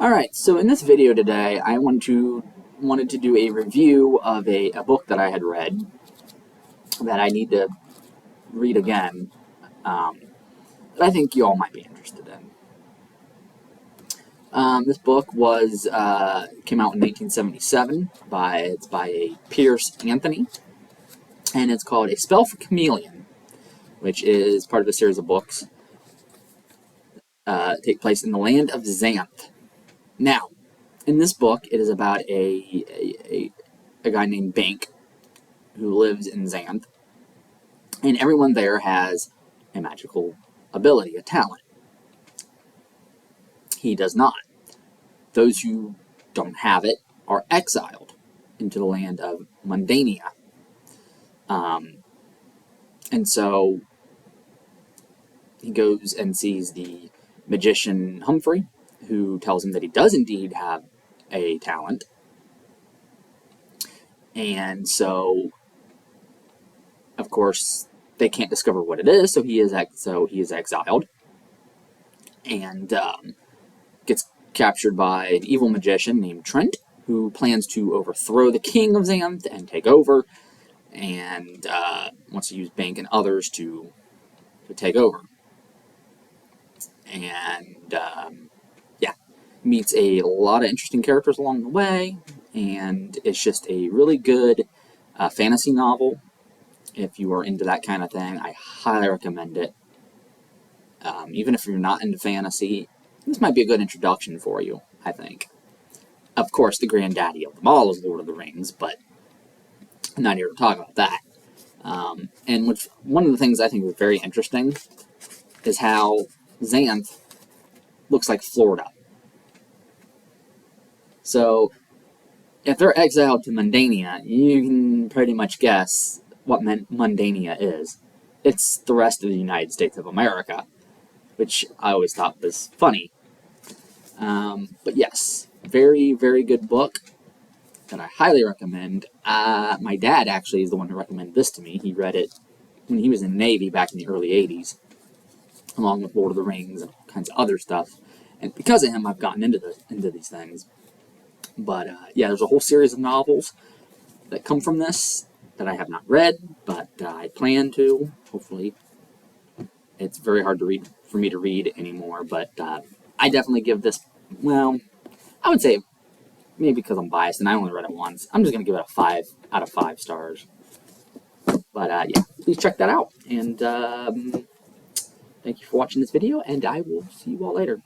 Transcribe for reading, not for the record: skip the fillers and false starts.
Alright, so in this video today, I wanted to do a review of a book that I had read that I need to read again that I think you all might be interested in. This book came out in 1977 it's by a Piers Anthony, and it's called A Spell for Chameleon, which is part of a series of books take place in the land of Xanth. Now, in this book, it is about a guy named Bank who lives in Xanth, and everyone there has a magical ability, a talent. He does not. Those who don't have it are exiled into the land of Mundania. And so he goes and sees the magician Humphrey, who tells him that he does indeed have a talent. And so, of course, they can't discover what it is, so he is exiled and gets captured by an evil magician named Trent, who plans to overthrow the king of Xanth and take over, and wants to use Bank and others to take over. And meets a lot of interesting characters along the way, and it's just a really good fantasy novel. If you are into that kind of thing, I highly recommend it. Even if you're not into fantasy, this might be a good introduction for you, I think. Of course, the granddaddy of them all is Lord of the Rings, but I'm not here to talk about that. And one of the things I think is very interesting is how Xanth looks like Florida. So, if they're exiled to Mundania, you can pretty much guess what Mundania is. It's the rest of the United States of America, which I always thought was funny. But yes, very, very good book that I highly recommend. My dad actually is the one who recommended this to me. He read it when he was in the Navy back in the early 80s, along with Lord of the Rings and all kinds of other stuff. And because of him, I've gotten into these things. But yeah, there's a whole series of novels that come from this that I have not read, but I plan to, hopefully. It's very hard for me to read anymore, but I definitely give this, well, I would say, maybe because I'm biased and I only read it once, I'm just going to give it a 5 out of 5 stars. But yeah, please check that out, and thank you for watching this video, and I will see you all later.